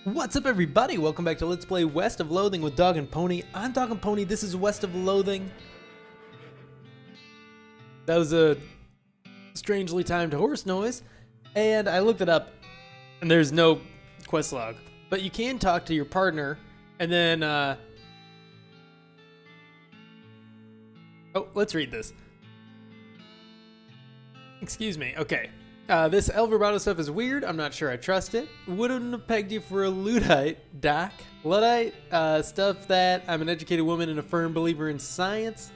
What's up, everybody? Welcome back to Let's Play West of Loathing with DogAndPony. I'm DogAndPony. This is West of Loathing. That was a strangely timed horse noise, and I looked it up, and there's no quest log. But you can talk to your partner, and then, oh, let's read this. Excuse me. Okay. This El Vibrato stuff is weird. I'm not sure I trust it. Wouldn't have pegged you for a Luddite, Doc. Luddite, stuff that I'm an educated woman and a firm believer in science.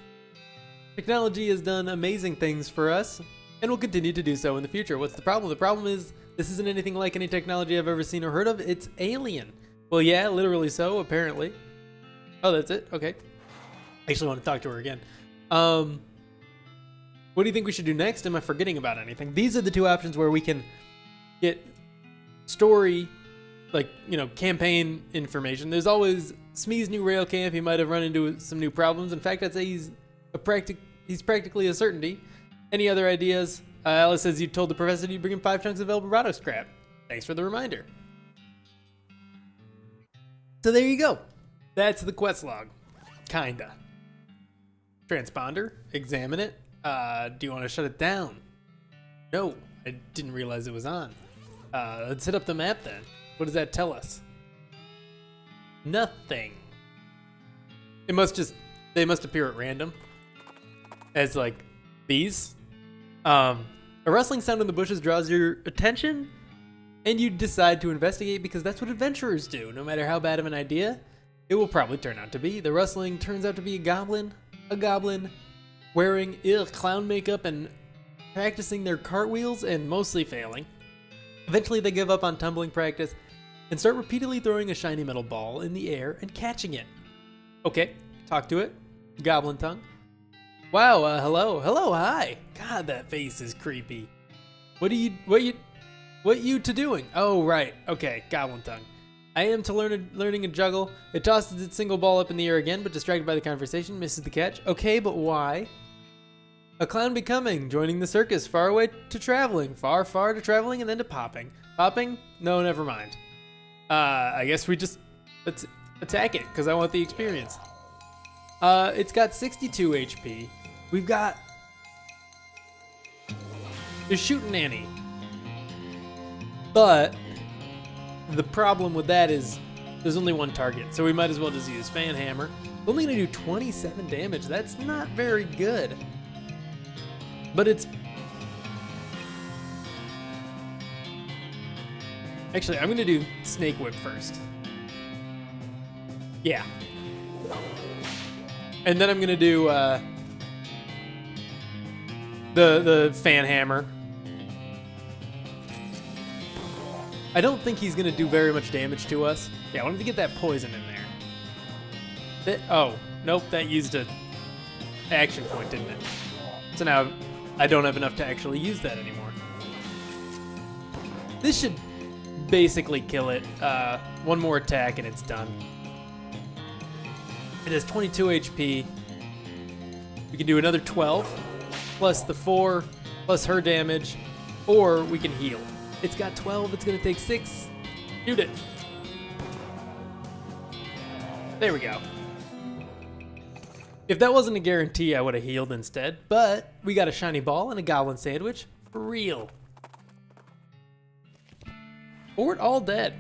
Technology has done amazing things for us and will continue to do so in the future. What's the problem? The problem is this isn't anything like any technology I've ever seen or heard of. It's alien. Well, yeah, literally so, apparently. Oh, that's it? Okay. I actually want to talk to her again. What do you think we should do next? Am I forgetting about anything? These are the two options where we can get story, like, you know, campaign information. There's always Smee's new rail camp. He might have run into some new problems. In fact, I'd say he's practically a certainty. Any other ideas? Alice says you told the professor you'd bring him 5 chunks of El Vibrato scrap. Thanks for the reminder. So there you go. That's the quest log. Kinda. Transponder. Examine it. Do you want to shut it down? No, I didn't realize it was on. Let's hit up the map then. What does that tell us? Nothing. They must appear at random. As like these. A rustling sound in the bushes draws your attention and you decide to investigate because that's what adventurers do. No matter how bad of an idea, it will probably turn out to be. The rustling turns out to be a goblin wearing clown makeup and practicing their cartwheels and mostly failing. Eventually they give up on tumbling practice and start repeatedly throwing a shiny metal ball in the air and catching it. Okay, talk to it. Goblin tongue. Wow, hello, hi. God, that face is creepy. What you to doing? Oh, right, okay, goblin tongue. I am to learning a juggle. It tosses its single ball up in the air again, but distracted by the conversation, misses the catch. Okay, but why? A clown becoming, joining the circus, far away to traveling, far to traveling, and then to popping. Popping? No, never mind. I guess let's attack it, because I want the experience. It's got 62 HP. We've got the shooting Annie. But the problem with that is there's only one target, so we might as well just use Fan Hammer. Only gonna do 27 damage. That's not very good. But it's... Actually, I'm gonna do Snake Whip first. Yeah. And then I'm gonna do the Fan Hammer. I don't think he's gonna do very much damage to us. Yeah, I wanted to get that poison in there. Oh, nope, that used a action point, didn't it? So now I don't have enough to actually use that anymore. This should basically kill it. One more attack and it's done. It has 22 HP. We can do another 12, plus the 4, plus her damage, or we can heal. It's got 12, it's gonna take 6. Shoot it. There we go. If that wasn't a guarantee, I would have healed instead, but we got a shiny ball and a goblin sandwich. For real. Fort all dead.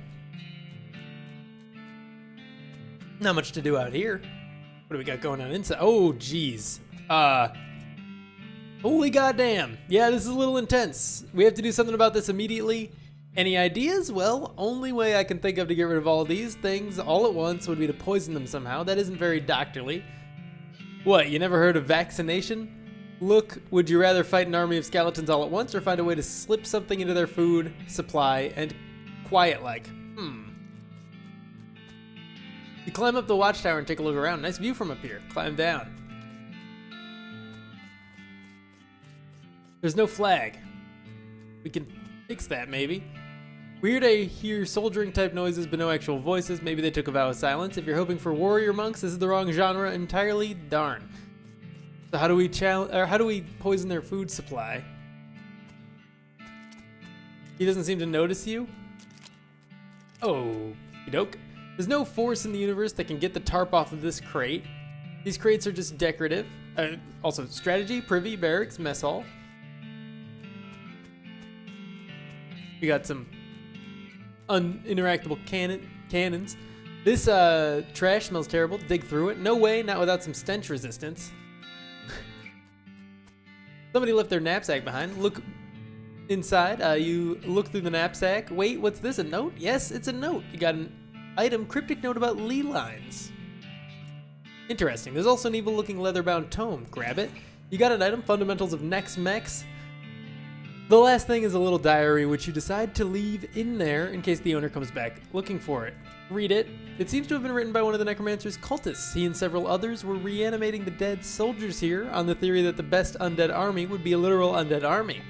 Not much to do out here. What do we got going on inside? Oh, geez. Holy goddamn. Yeah, this is a little intense. We have to do something about this immediately. Any ideas? Well, only way I can think of to get rid of all these things all at once would be to poison them somehow. That isn't very doctorly. What, you never heard of vaccination? Look, would you rather fight an army of skeletons all at once or find a way to slip something into their food supply and quiet like? You climb up the watchtower and take a look around. Nice view from up here. Climb down. There's no flag. We can fix that, maybe. Weird, I hear soldiering type noises, but no actual voices. Maybe they took a vow of silence. If you're hoping for warrior monks, this is the wrong genre entirely. Darn. So how do we poison their food supply? He doesn't seem to notice you. Oh, Doke. There's no force in the universe that can get the tarp off of this crate. These crates are just decorative. Also, strategy, privy, barracks, mess hall. We got some uninteractable cannons. This trash smells terrible. Dig through it. No way, not without some stench resistance. Somebody left their knapsack behind. Look inside. You look through the knapsack. Wait, what's this? A note? Yes, it's a note. You got an item, cryptic note about Lee lines. Interesting. There's also an evil-looking leather-bound tome. Grab it. You got an item, fundamentals of Nex Mex. The last thing is a little diary, which you decide to leave in there in case the owner comes back looking for it. Read it. It seems to have been written by one of the Necromancer's cultists. He and several others were reanimating the dead soldiers here on the theory that the best undead army would be a literal undead army.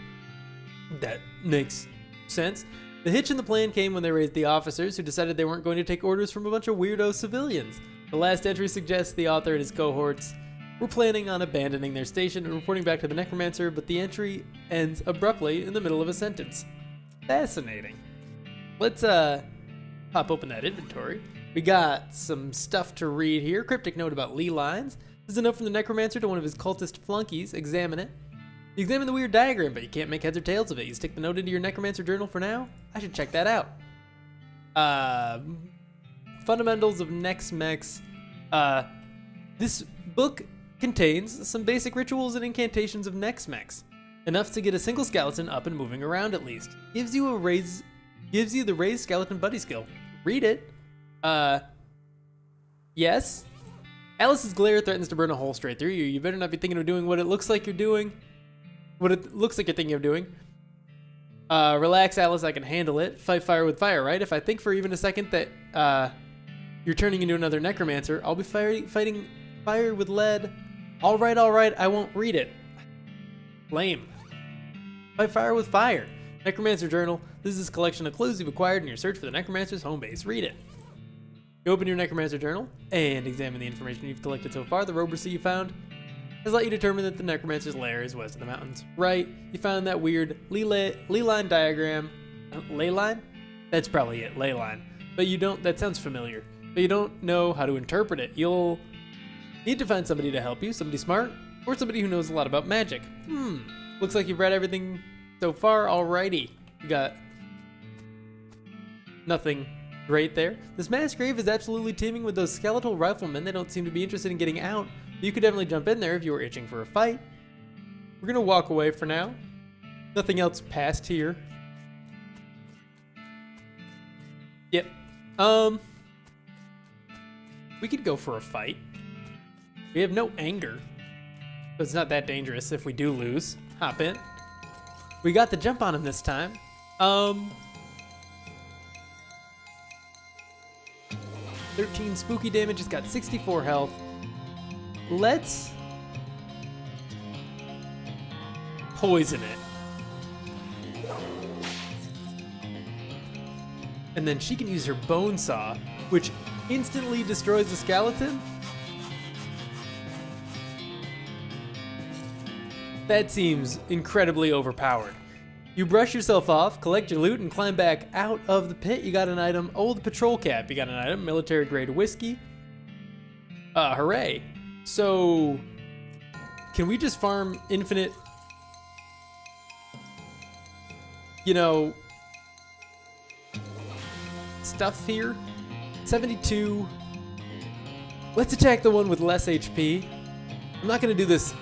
That makes sense. The hitch in the plan came when they raised the officers, who decided they weren't going to take orders from a bunch of weirdo civilians. The last entry suggests the author and his cohorts were planning on abandoning their station and reporting back to the Necromancer, but the entry ends abruptly in the middle of a sentence. Fascinating. Let's pop open that inventory. We got some stuff to read here. Cryptic note about Lee lines. This is a note from the Necromancer to one of his cultist flunkies. Examine it. You examine the weird diagram, but you can't make heads or tails of it. You stick the note into your Necromancer journal for now. I should check that out. Fundamentals of Nex Mex. This book contains some basic rituals and incantations of Nex Mex. Enough to get a single skeleton up and moving around at least. Gives you the raised skeleton buddy skill. Read it. Yes. Alice's glare threatens to burn a hole straight through you. You better not be thinking of doing what it looks like you're doing. What it looks like you're thinking of doing. Relax, Alice, I can handle it. Fight fire with fire, right? If I think for even a second that you're turning into another necromancer, I'll be fighting fire with lead. All right, I won't read it. Lame. Fight fire with fire. Necromancer Journal. This is a collection of clues you've acquired in your search for the Necromancer's home base. Read it. You open your Necromancer Journal and examine the information you've collected so far. The robe you found has let you determine that the Necromancer's lair is west of the mountains. Right, you found that weird ley line diagram. Ley line? That's probably it, ley line. But you don't, that sounds familiar. But you don't know how to interpret it. You'll need to find somebody to help you, somebody smart, or somebody who knows a lot about magic. Looks like you've read everything so far. Alrighty. You got nothing great there. This mass grave is absolutely teeming with those skeletal riflemen. They don't seem to be interested in getting out. You could definitely jump in there if you were itching for a fight. We're gonna walk away for now. Nothing else past here. Yep. We could go for a fight. We have no anger, so it's not that dangerous if we do lose. Hop in. We got the jump on him this time. 13 spooky damage. He's got 64 health. Let's poison it. And then she can use her bone saw, which instantly destroys the skeleton. That seems incredibly overpowered. You brush yourself off, collect your loot, and climb back out of the pit. You got an item, old patrol cap. You got an item, military grade whiskey. Hooray. So, can we just farm infinite, stuff here? 72. Let's attack the one with less HP. I'm not gonna do this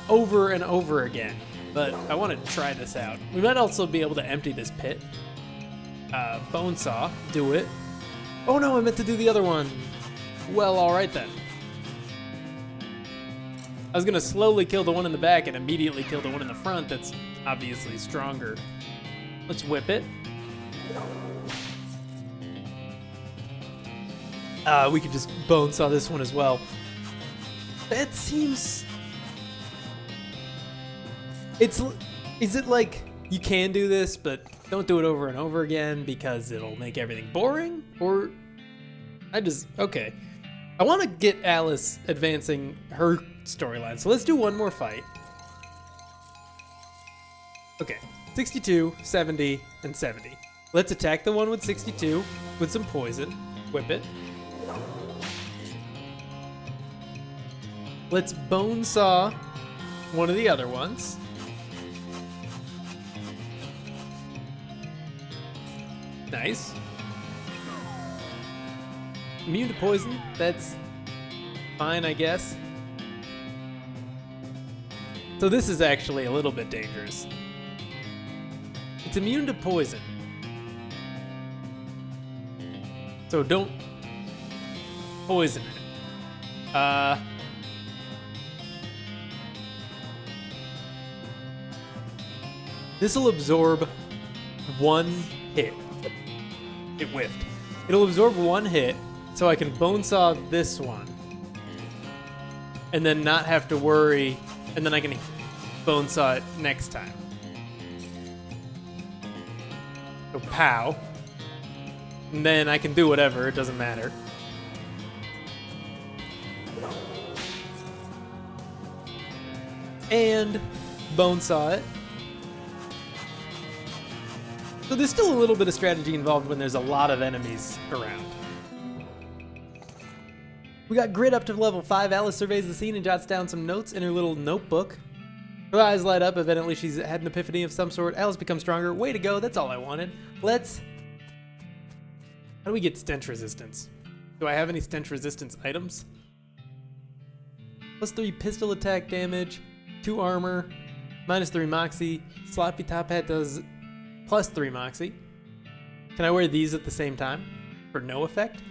over and over again, but I want to try this out. We might also be able to empty this pit. Bone saw, do it. Oh no, I meant to do the other one. Well, all right then. I was gonna slowly kill the one in the back and immediately kill the one in the front that's obviously stronger. Let's whip it. We could just bone saw this one as well. That seems... Is it like you can do this, but don't do it over and over again because it'll make everything boring? Or okay. I want to get Alice advancing her storyline, so let's do one more fight. Okay, 62, 70, and 70. Let's attack the one with 62 with some poison. Whip it. Let's bone saw one of the other ones. Nice. Immune to poison. That's fine, I guess. So this is actually a little bit dangerous. It's immune to poison. So don't poison it. This'll absorb one hit. It whiffed. It'll absorb one hit, so I can bone saw this one. And then not have to worry, and then I can bone saw it next time. So pow. And then I can do whatever, it doesn't matter. And bone saw it. So there's still a little bit of strategy involved when there's a lot of enemies around. We got Grit up to level 5. Alice surveys the scene and jots down some notes in her little notebook. Her eyes light up, evidently she's had an epiphany of some sort. Alice becomes stronger. Way to go, that's all I wanted. Let's... How do we get stench resistance? Do I have any stench resistance items? +3 pistol attack damage, 2 armor, -3 moxie. Sloppy top hat does +3 moxie. Can I wear these at the same time for no effect?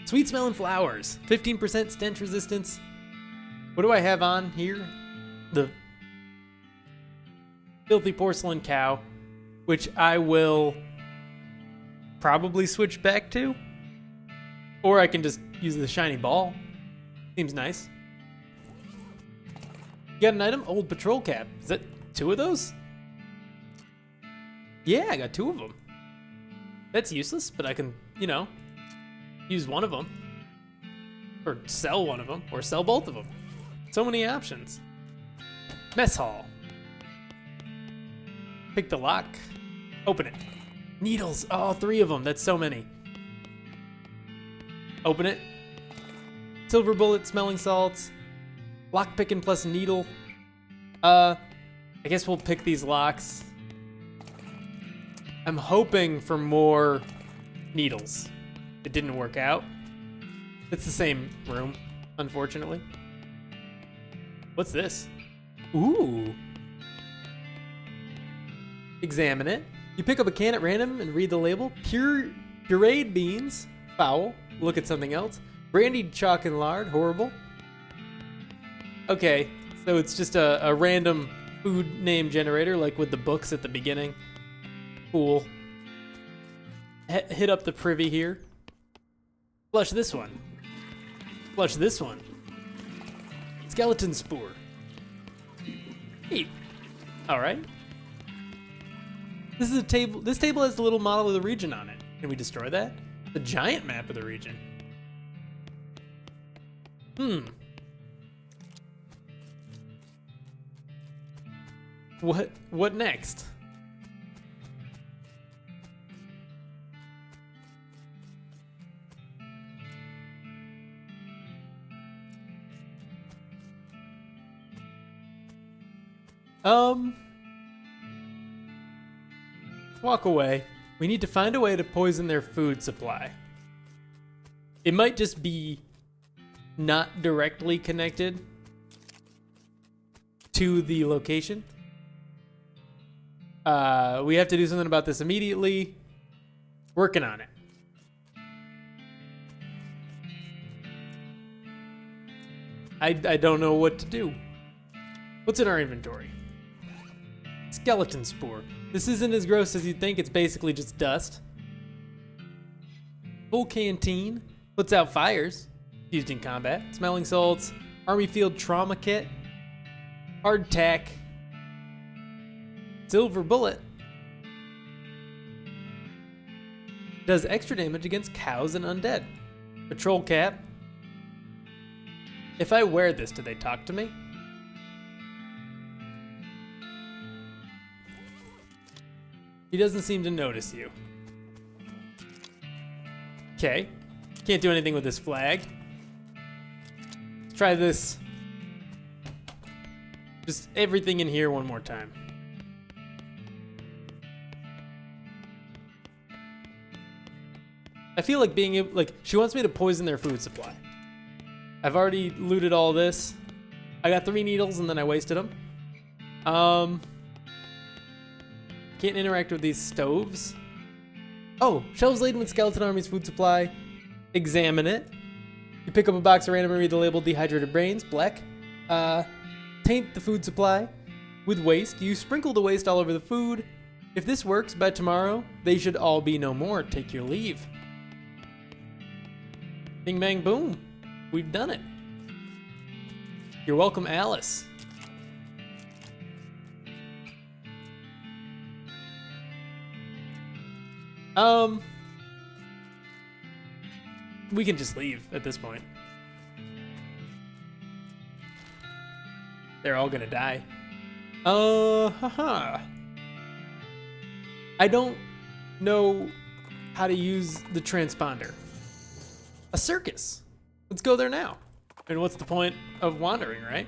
Sweet smelling flowers, 15% stench resistance. What do I have on here? The filthy porcelain cow, which I will probably switch back to, or I can just use the shiny ball. Seems nice. You got an item? Old patrol cap. Is that 2 of those? Yeah, I got 2 of them. That's useless, but I can, you know, use one of them. Or sell one of them, or sell both of them. So many options. Mess hall. Pick the lock. Open it. Needles. Oh, 3 of them. That's so many. Open it. Silver bullet, smelling salts. Lock picking plus needle. I guess we'll pick these locks. I'm hoping for more needles. It didn't work out. It's the same room, unfortunately. What's this? Ooh. Examine it. You pick up a can at random and read the label. Pureed beans. Foul. Look at something else. Brandied chalk and lard. Horrible. Okay, so it's just a random food name generator, like with the books at the beginning. Cool. Hit up the privy here. Flush this one. Flush this one. Skeleton spore. Neat. All right. This is a table. This table has the little model of the region on it. Can we destroy that? The giant map of the region. What next? Walk away. We need to find a way to poison their food supply. It might just be not directly connected to the location. We have to do something about this immediately. Working on it. I don't know what to do. What's in our inventory? Skeleton spore. This isn't as gross as you'd think. It's basically just dust. Full canteen. Puts out fires. Used in combat. Smelling salts. Army field trauma kit. Hard tack. Silver bullet. Does extra damage against cows and undead. Patrol cap. If I wear this, do they talk to me? He doesn't seem to notice you. Okay. Can't do anything with this flag. Let's try this. Just everything in here one more time. I feel like being able, like, she wants me to poison their food supply. I've already looted all this. I got 3 needles and then I wasted them. Can't interact with these stoves. Oh, shelves laden with skeleton army's food supply. Examine it. You pick up a box of random and read the label dehydrated brains, black. Taint the food supply with waste. You sprinkle the waste all over the food. If this works, by tomorrow, they should all be no more. Take your leave. Bing, bang, boom. We've done it. You're welcome, Alice. We can just leave at this point. They're all gonna die. Haha. I don't know how to use the transponder. A circus. Let's go there now. And what's the point of wandering, right?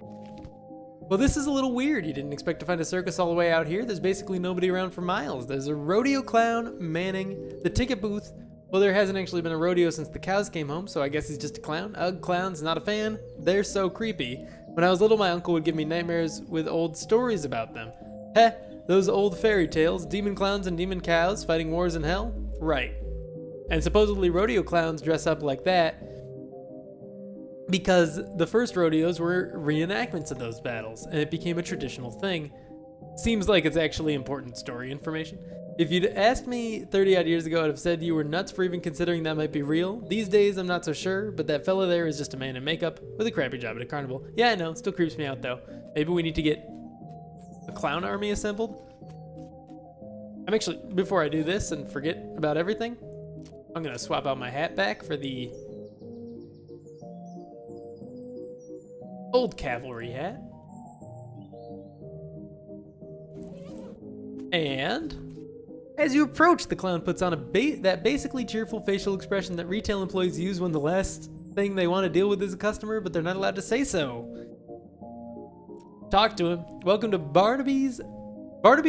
Well, this is a little weird. You didn't expect to find a circus all the way out here. There's basically nobody around for miles. There's a rodeo clown manning the ticket booth. Well, there hasn't actually been a rodeo since the cows came home, so I guess he's just a clown. Ugh, clowns, not a fan. They're so creepy. When I was little, my uncle would give me nightmares with old stories about them. Heh, those old fairy tales, demon clowns and demon cows fighting wars in hell? Right. And supposedly rodeo clowns dress up like that because the first rodeos were reenactments of those battles, and it became a traditional thing. Seems like it's actually important story information. If you'd asked me 30 odd years ago, I'd have said you were nuts for even considering that might be real. These days, I'm not so sure, but that fella there is just a man in makeup with a crappy job at a carnival. Yeah, I know, still creeps me out though. Maybe we need to get a clown army assembled? I'm actually, before I do this and forget about everything, I'm gonna swap out my hat back for the old cavalry hat. And as you approach, the clown puts on that basically cheerful facial expression that retail employees use when the last thing they want to deal with is a customer, but they're not allowed to say so. Talk to him. Welcome to Barnaby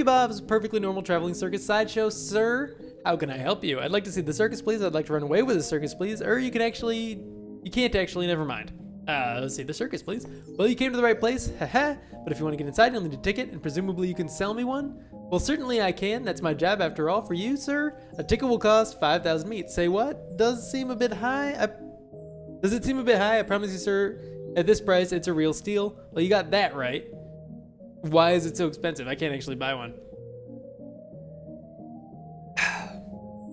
Bob's Perfectly Normal Traveling Circus Sideshow, sir. How can I help you? I'd like to see the circus, please. I'd like to run away with the circus, please. Or you can't actually, never mind. Let's see, the circus, please. Well, you came to the right place, haha. But if you want to get inside, you'll need a ticket, and presumably you can sell me one. Well, certainly I can. That's my job after all. For you, sir, a ticket will cost 5,000 meats. Say what? Does it seem a bit high? I promise you, sir, at this price, it's a real steal. Well, you got that right. Why is it so expensive? I can't actually buy one.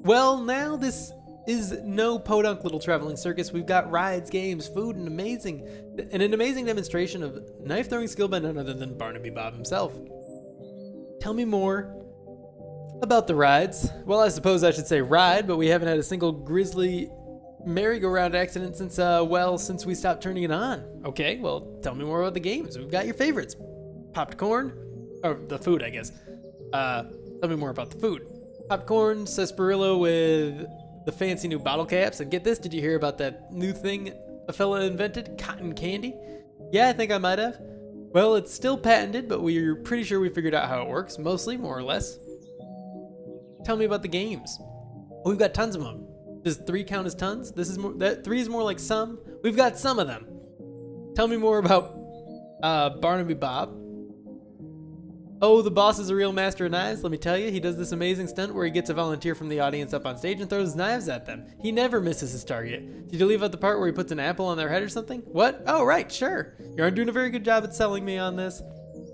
Well, now this is no podunk little traveling circus. We've got rides, games, food, and an amazing demonstration of knife throwing skill by none other than Barnaby Bob himself. Tell me more about the rides. Well, I suppose I should say ride, but we haven't had a single grisly merry-go-round accident since we stopped turning it on. Okay, well, tell me more about the games. We've got your favorites. Popped corn, or the food, I guess. Tell me more about the food. Popcorn, sarsaparilla with the fancy new bottle caps, and get this, did you hear about that new thing a fella invented? Cotton candy? Yeah, I think I might have. Well, it's still patented, but we're pretty sure we figured out how it works, mostly, more or less. Tell me about the games. Oh, we've got tons of them. Does 3 count as tons? 3 is more like some. We've got some of them. Tell me more about Barnaby Bob. Oh, the boss is a real master of knives, let me tell you. He does this amazing stunt where he gets a volunteer from the audience up on stage and throws knives at them. He never misses his target. Did you leave out the part where he puts an apple on their head or something? What? Oh, right, sure. You aren't doing a very good job at selling me on this.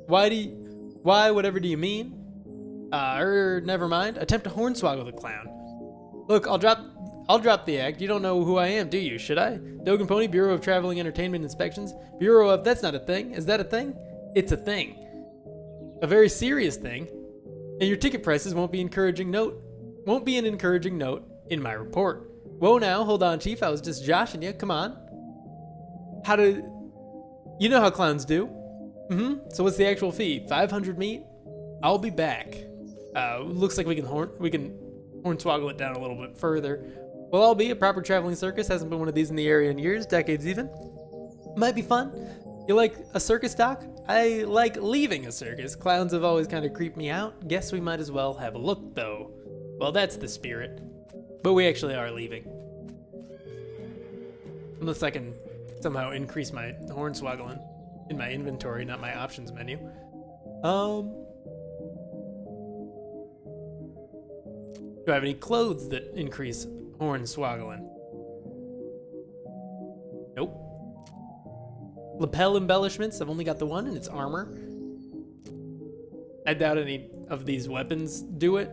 Whatever do you mean? Never mind. Attempt to hornswoggle the clown. Look, I'll drop the act. You don't know who I am, do you? Should I? DogAndPony, Bureau of Traveling Entertainment Inspections. Bureau of, that's not a thing. Is that a thing? It's a thing. A very serious thing, and your ticket prices won't be an encouraging note in my report. Whoa now, hold on, Chief, I was just joshing you, come on. You know how clowns do. So what's the actual fee? 500 meat? I'll be back. Looks like we can hornswoggle it down a little bit further. Well, albeit a proper traveling circus, hasn't been one of these in the area in years, decades even. Might be fun. You like a circus, Doc? I like leaving a circus. Clowns have always kind of creeped me out. Guess we might as well have a look, though. Well, that's the spirit. But we actually are leaving. Unless I can somehow increase my hornswoggling in my inventory, not my options menu. Do I have any clothes that increase hornswoggling? Nope. Lapel embellishments, I've only got the one and it's armor. I doubt any of these weapons do it.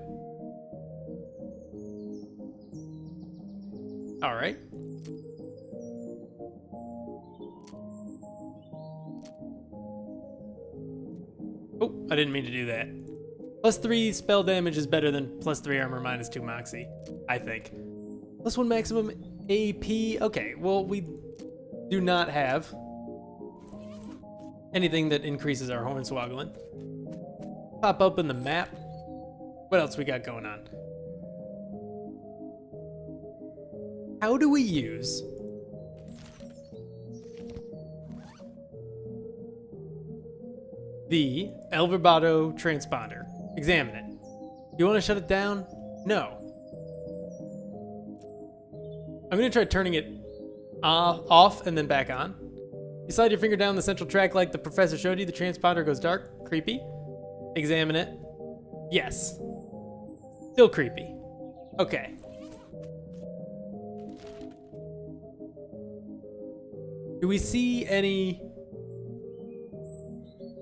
All right. Oh, I didn't mean to do that. +3 spell damage is better than +3 armor, -2 moxie, I think. +1 maximum AP. Okay, well, we do not have anything that increases our hornswoggling. Pop open the map. What else we got going on? How do we use the El Verbato transponder? Examine it. You want to shut it down? No. I'm going to try turning it off and then back on. You slide your finger down the central track like the professor showed you. The transponder goes dark. Creepy. Examine it. Yes. Still creepy. Okay. Do we see any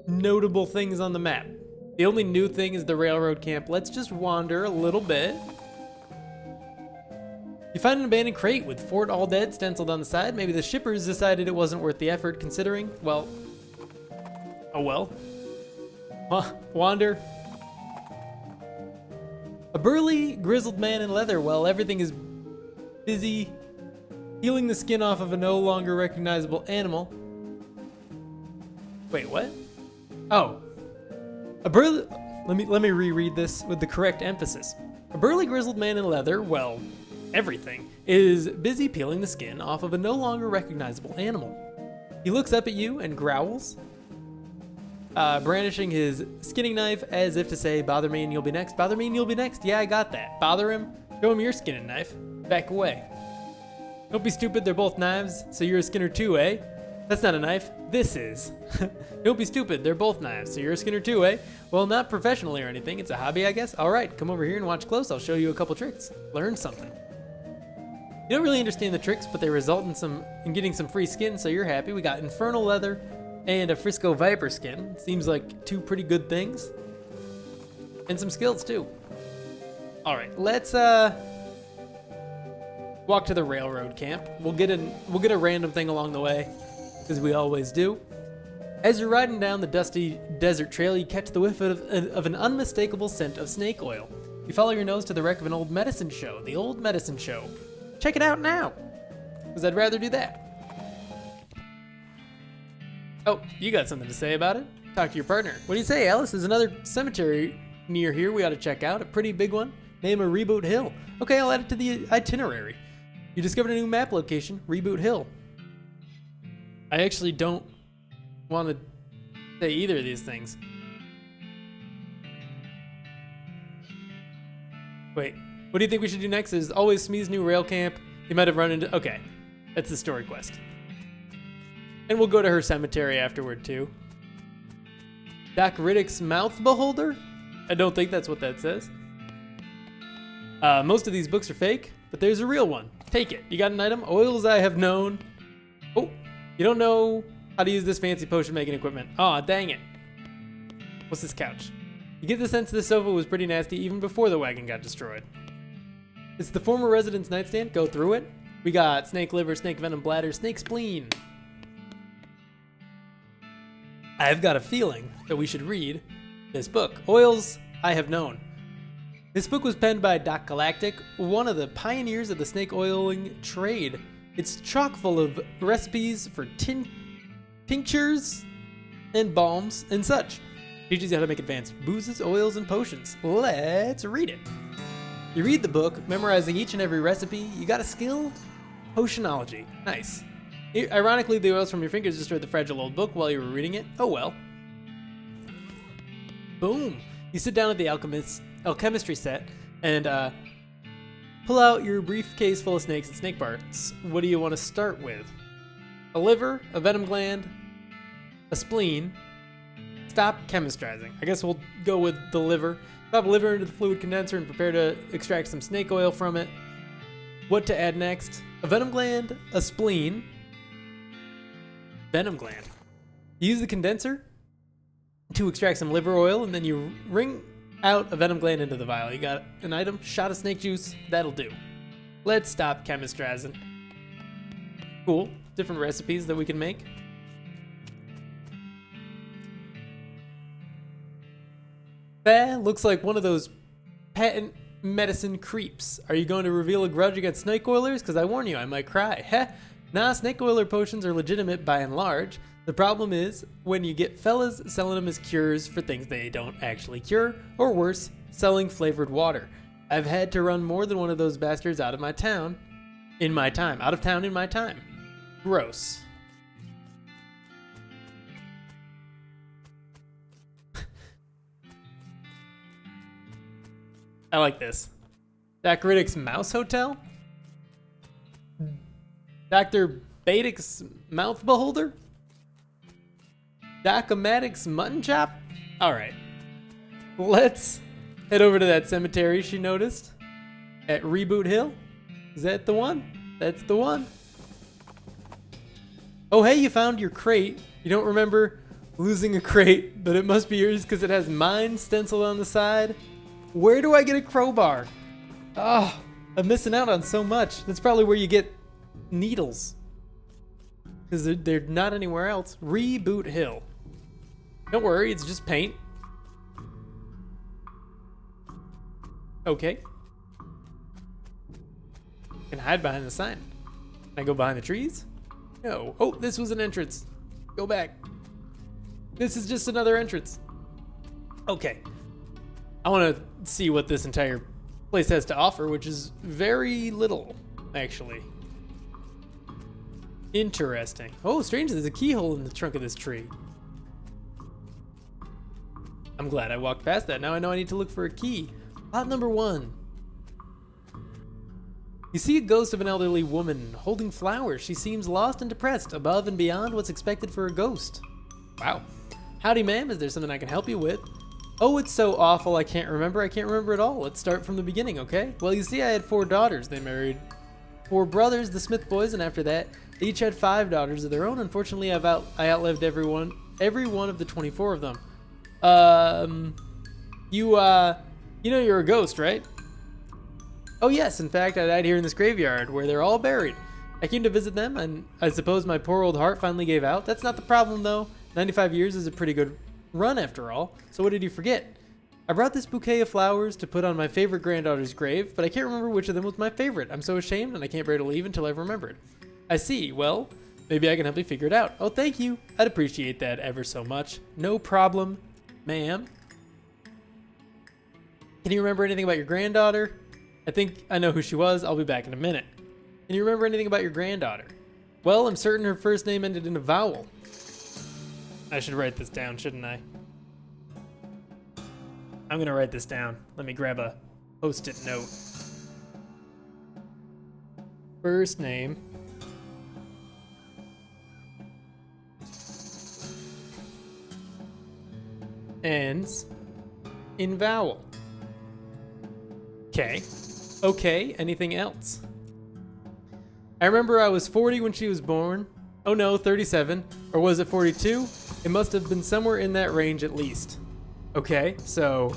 notable things on the map? The only new thing is the railroad camp. Let's just wander a little bit. You find an abandoned crate with Fort All Dead stenciled on the side. Maybe the shippers decided it wasn't worth the effort considering, well, oh well. Wander. A burly, grizzled man in leather. Well, everything is busy peeling the skin off of a no longer recognizable animal. Wait, what? Oh. A burly... Let me reread this with the correct emphasis. A burly, grizzled man in leather, well, everything, is busy peeling the skin off of a no longer recognizable animal. He looks up at you and growls, brandishing his skinning knife as if to say, bother me and you'll be next. Bother me and you'll be next. Yeah, I got that. Bother him. Show him your skinning knife. Back away. Don't be stupid. They're both knives, so you're a skinner too, eh? That's not a knife. This is. Don't be stupid. They're both knives, so you're a skinner too, eh? Well, not professionally or anything. It's a hobby, I guess. All right, come over here and watch close. I'll show you a couple tricks. Learn something. You don't really understand the tricks, but they result in getting some free skin, so you're happy. We got infernal leather and a Frisco Viper skin. Seems like two pretty good things. And some skills too. All right, let's walk to the railroad camp. We'll get a random thing along the way, as we always do. As you're riding down the dusty desert trail, you catch the whiff of an unmistakable scent of snake oil. You follow your nose to the wreck of an old medicine show. The old medicine show. Check it out now, because I'd rather do that. Oh, you got something to say about it? Talk to your partner. What do you say, Alice? There's another cemetery near here we ought to check out. A pretty big one. Name of Reboot Hill. Okay, I'll add it to the itinerary. You discovered a new map location, Reboot Hill. I actually don't want to say either of these things. Wait, what do you think we should do next? Is always Smee's new rail camp. You might have run into... Okay, that's the story quest. And we'll go to her cemetery afterward, too. Doc Riddick's mouth beholder? I don't think that's what that says. Most of these books are fake, but there's a real one. Take it. You got an item? Oils I have known. Oh, you don't know how to use this fancy potion making equipment. Aw, dang it. What's this couch? You get the sense this sofa was pretty nasty even before the wagon got destroyed. It's the former resident's nightstand. Go through it. We got snake liver, snake venom bladder, snake spleen. I've got a feeling that we should read this book, Oils I Have Known. This book was penned by Doc Galactic, one of the pioneers of the snake oiling trade. It's chock full of recipes for tinctures and balms and such. Teaches you how to make advanced boozes, oils, and potions. Let's read it. You read the book, memorizing each and every recipe. You got a skill? Potionology. Nice. Ironically, the oils from your fingers destroyed the fragile old book while you were reading it. Oh well. Boom. You sit down at the alchemistry set and pull out your briefcase full of snakes and snake parts. What do you want to start with? A liver, a venom gland, a spleen. Stop chemistrizing. I guess we'll go with the liver. Pop a liver into the fluid condenser and prepare to extract some snake oil from it. What to add next? A venom gland, a spleen, venom gland. Use the condenser to extract some liver oil, and then you wring out a venom gland into the vial. You got an item, shot of snake juice, that'll do. Let's stop chemistrizing. Cool, different recipes that we can make. That looks like one of those patent medicine creeps. Are you going to reveal a grudge against snake oilers? Because I warn you, I might cry. Heh. Nah, snake oiler potions are legitimate by and large. The problem is when you get fellas selling them as cures for things they don't actually cure, or worse, selling flavored water. I've had to run more than one of those bastards out of my town in my time. Out of town in my time. Gross. I like this. Dr. Riddick's Mouse Hotel? Dr. Badic's Mouth Beholder? Doc-O-Matic's Mutton Chop? Alright. Let's head over to that cemetery she noticed at Reboot Hill. Is that the one? That's the one. Oh, hey, you found your crate. You don't remember losing a crate, but it must be yours because it has mine stenciled on the side. Where do I get a crowbar? Oh, I'm missing out on so much. That's probably where you get needles. Because they're not anywhere else. Reboot Hill. Don't worry, it's just paint. Okay. I can hide behind the sign. Can I go behind the trees? No. Oh, this was an entrance. Go back. This is just another entrance. Okay. I want to see what this entire place has to offer, which is very little, actually. Interesting. Oh, strange, there's a keyhole in the trunk of this tree. I'm glad I walked past that. Now I know I need to look for a key. Plot number 1. You see a ghost of an elderly woman holding flowers. She seems lost and depressed, above and beyond what's expected for a ghost. Wow. Howdy, ma'am. Is there something I can help you with? Oh, it's so awful I can't remember. I can't remember at all. Let's start from the beginning, okay? Well, you see, I had 4 daughters. They married 4 brothers, the Smith boys, and after that, they each had 5 daughters of their own. Unfortunately, I outlived every one of the 24 of them. You know you're a ghost, right? Oh yes, in fact, I died here in this graveyard where they're all buried. I came to visit them, and I suppose my poor old heart finally gave out. That's not the problem, though. 95 years is a pretty good run after all. So what did you forget? I brought this bouquet of flowers to put on my favorite granddaughter's grave, but I can't remember which of them was my favorite. I'm so ashamed, and I can't bear to leave until I've remembered. I see. Well, maybe I can help you figure it out. Oh, thank you. I'd appreciate that ever so much. No problem, ma'am. Can you remember anything about your granddaughter? I think I know who she was. I'll be back in a minute. Can you remember anything about your granddaughter? Well, I'm certain her first name ended in a vowel. I should write this down, shouldn't I? I'm gonna write this down. Let me grab a post-it note. First name. Ends in vowel. Okay. Okay, anything else? I remember I was 40 when she was born. Oh no, 37. Or was it 42? It must have been somewhere in that range at least. Okay, so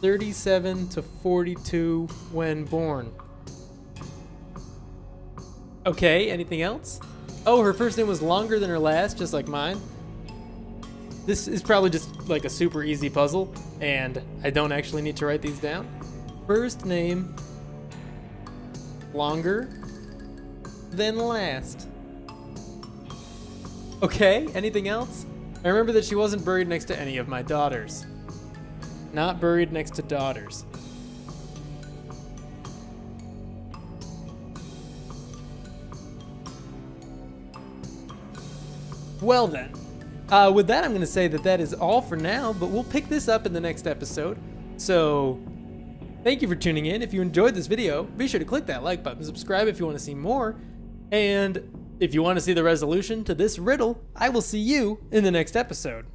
37 to 42 when born. Okay, anything else? Oh, her first name was longer than her last, just like mine. This is probably just like a super easy puzzle, and I don't actually need to write these down. First name longer than last. Okay, anything else? I remember that she wasn't buried next to any of my daughters. Not buried next to daughters. Well then, with that I'm going to say that that is all for now, but we'll pick this up in the next episode. So, thank you for tuning in. If you enjoyed this video, be sure to click that like button, subscribe if you want to see more, and if you want to see the resolution to this riddle, I will see you in the next episode.